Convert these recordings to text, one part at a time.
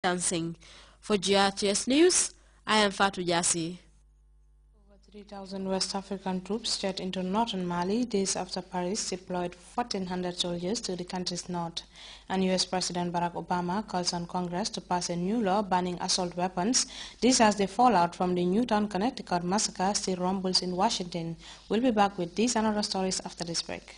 dancing. For GRTS News, I am Fatou Jassi. Over 3,000 West African troops jet into northern Mali days after Paris deployed 1,400 soldiers to the country's north. And U.S. President Barack Obama calls on Congress to pass a new law banning assault weapons. This as the fallout from the Newtown, Connecticut massacre still rumbles in Washington. We'll be back with these and other stories after this break.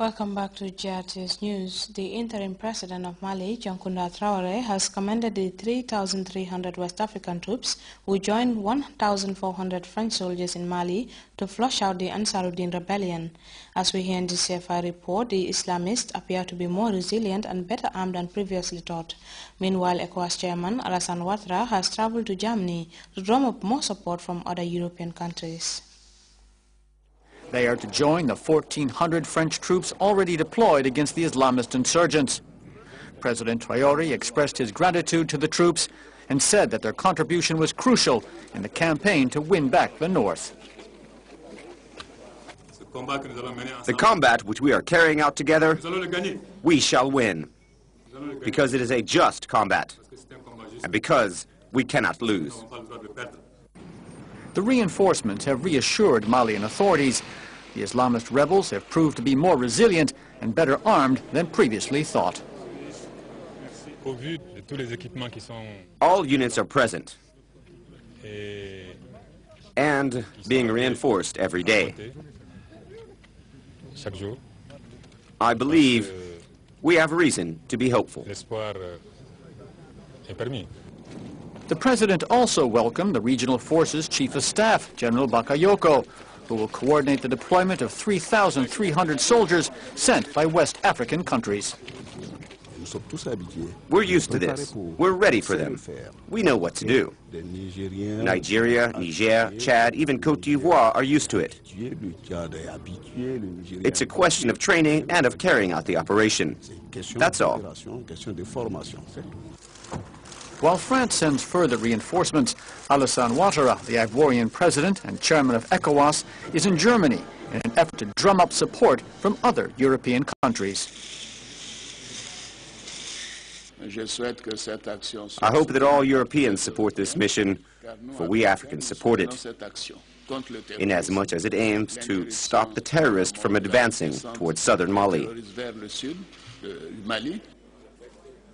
Welcome back to GRTS News. The interim president of Mali, Dioncounda Traoré, has commended the 3,300 West African troops who joined 1,400 French soldiers in Mali to flush out the Ansarudin rebellion. As we hear in the CFI report, the Islamists appear to be more resilient and better armed than previously thought. Meanwhile, ECOWAS chairman Alassane Ouattara has traveled to Germany to drum up more support from other European countries. They are to join the 1,400 French troops already deployed against the Islamist insurgents. President Traoré expressed his gratitude to the troops and said that their contribution was crucial in the campaign to win back the north. The combat which we are carrying out together, we shall win, because it is a just combat, and because we cannot lose. The reinforcements have reassured Malian authorities. The Islamist rebels have proved to be more resilient and better armed than previously thought. All units are present and being reinforced every day. I believe we have reason to be hopeful. The President also welcomed the Regional Forces Chief of Staff, General Bakayoko, who will coordinate the deployment of 3,300 soldiers sent by West African countries. We're used to this. We're ready for them. We know what to do. Nigeria, Niger, Chad, even Côte d'Ivoire are used to it. It's a question of training and of carrying out the operation. That's all. While France sends further reinforcements, Alassane Ouattara, the Ivorian president and chairman of ECOWAS, is in Germany in an effort to drum up support from other European countries. I hope that all Europeans support this mission, for we Africans support it, inasmuch as it aims to stop the terrorists from advancing towards southern Mali.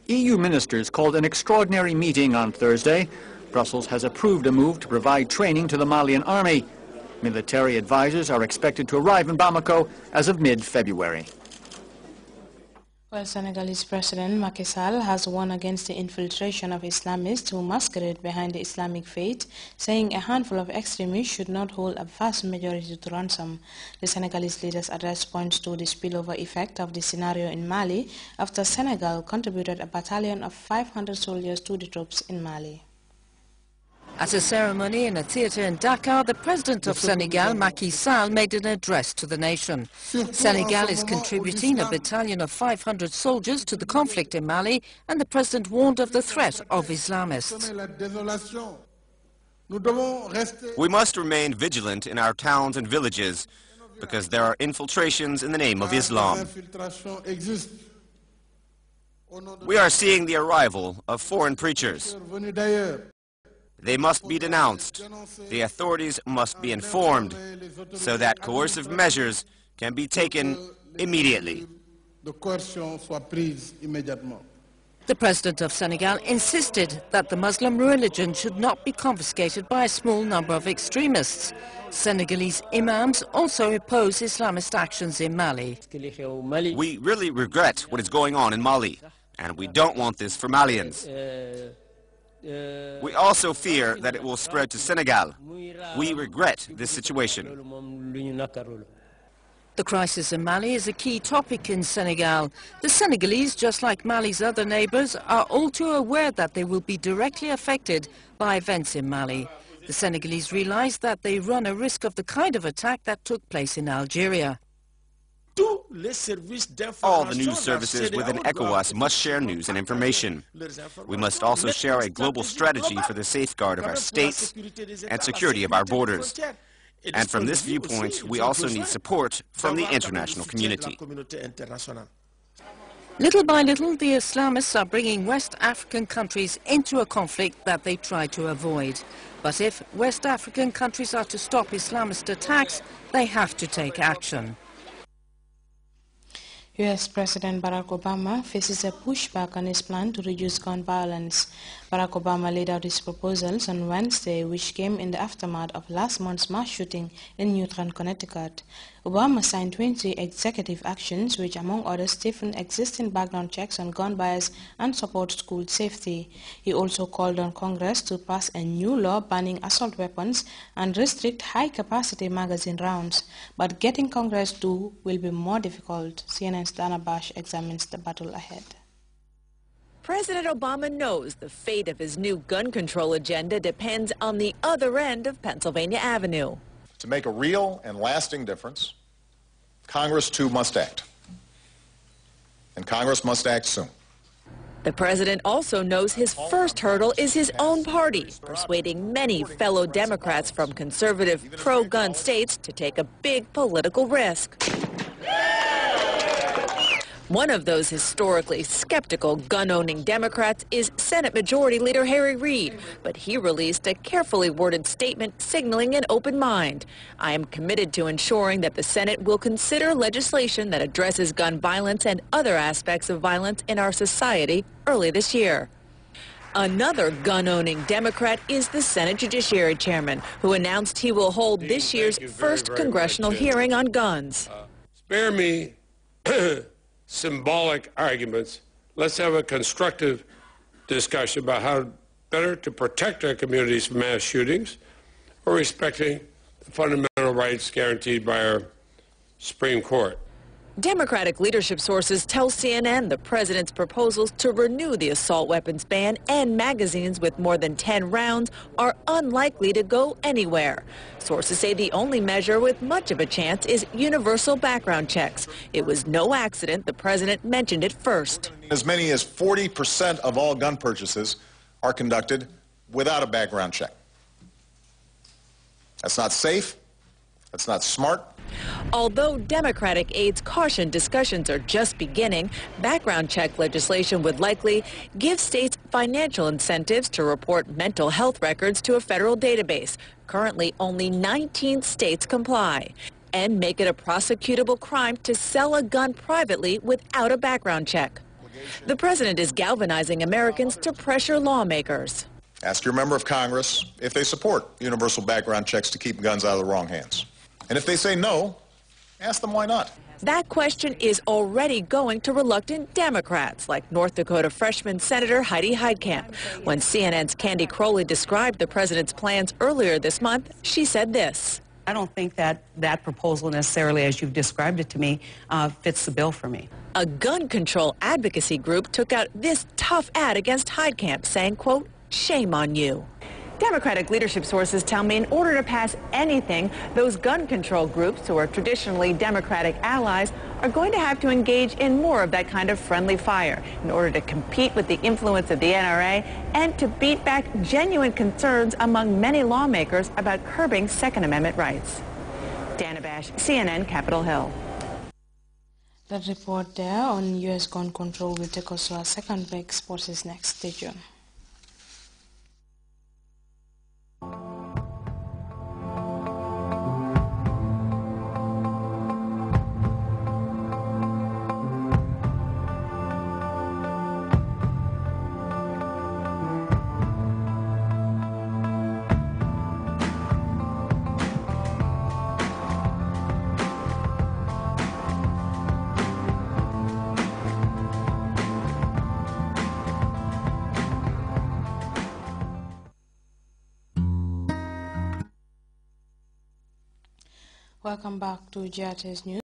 EU ministers called an extraordinary meeting on Thursday. Brussels has approved a move to provide training to the Malian army. Military advisors are expected to arrive in Bamako as of mid-February. Well, Senegalese President Macky Sall has warned against the infiltration of Islamists who masquerade behind the Islamic faith, saying a handful of extremists should not hold a vast majority to ransom. The Senegalese leader's address points to the spillover effect of the scenario in Mali after Senegal contributed a battalion of 500 soldiers to the troops in Mali. At a ceremony in a theatre in Dakar, the President of Senegal, Macky Sall, made an address to the nation. Senegal is contributing a battalion of 500 soldiers to the conflict in Mali, and the President warned of the threat of Islamists. We must remain vigilant in our towns and villages, because there are infiltrations in the name of Islam. We are seeing the arrival of foreign preachers. They must be denounced. The authorities must be informed so that coercive measures can be taken immediately. The President of Senegal insisted that the Muslim religion should not be confiscated by a small number of extremists. Senegalese imams also oppose Islamist actions in Mali. We really regret what is going on in Mali, and we don't want this for Malians. We also fear that it will spread to Senegal. We regret this situation. The crisis in Mali is a key topic in Senegal. The Senegalese, just like Mali's other neighbours, are all too aware that they will be directly affected by events in Mali. The Senegalese realise that they run a risk of the kind of attack that took place in Algeria. All the news services within ECOWAS must share news and information. We must also share a global strategy for the safeguard of our states and security of our borders. And from this viewpoint, we also need support from the international community. Little by little, the Islamists are bringing West African countries into a conflict that they try to avoid. But if West African countries are to stop Islamist attacks, they have to take action. U.S. President Barack Obama faces a pushback on his plan to reduce gun violence. Barack Obama laid out his proposals on Wednesday, which came in the aftermath of last month's mass shooting in Newtown, Connecticut. Obama signed 20 executive actions, which among others stiffen existing background checks on gun buyers and support school safety. He also called on Congress to pass a new law banning assault weapons and restrict high-capacity magazine rounds. But getting Congress to will be more difficult. CNN's Dana Bash examines the battle ahead. President Obama knows the fate of his new gun control agenda depends on the other end of Pennsylvania Avenue. To make a real and lasting difference, Congress too must act. And Congress must act soon. The president also knows his first hurdle is his own party, persuading many fellow Democrats from conservative pro-gun states to take a big political risk. One of those historically skeptical gun-owning Democrats is Senate Majority Leader Harry Reid, but he released a carefully worded statement signaling an open mind. I am committed to ensuring that the Senate will consider legislation that addresses gun violence and other aspects of violence in our society early this year. Another gun-owning Democrat is the Senate Judiciary Chairman, who announced he will hold this year's first congressional hearing on guns. Spare me symbolic arguments. Let's have a constructive discussion about how better to protect our communities from mass shootings or respecting the fundamental rights guaranteed by our Supreme Court. Democratic leadership sources tell CNN the president's proposals to renew the assault weapons ban and magazines with more than 10 rounds are unlikely to go anywhere. Sources say the only measure with much of a chance is universal background checks. It was no accident the president mentioned it first. As many as 40% of all gun purchases are conducted without a background check. That's not safe. That's not smart. Although Democratic aides caution discussions are just beginning, background check legislation would likely give states financial incentives to report mental health records to a federal database. Currently, only 19 states comply. And make it a prosecutable crime to sell a gun privately without a background check. The president is galvanizing Americans to pressure lawmakers. Ask your member of Congress if they support universal background checks to keep guns out of the wrong hands. And if they say no, ask them why not. That question is already going to reluctant Democrats, like North Dakota freshman Senator Heidi Heitkamp. When CNN's Candy Crowley described the president's plans earlier this month, she said this. I don't think that proposal necessarily, as you've described it to me, fits the bill for me. A gun control advocacy group took out this tough ad against Heitkamp, saying, quote, "Shame on you." Democratic leadership sources tell me in order to pass anything, those gun control groups, who are traditionally Democratic allies, are going to have to engage in more of that kind of friendly fire in order to compete with the influence of the NRA and to beat back genuine concerns among many lawmakers about curbing Second Amendment rights. Dana Bash, CNN, Capitol Hill. That report there on U.S. gun control will take us to our second break. Sports is next. Stay tuned. Welcome back to Grts News.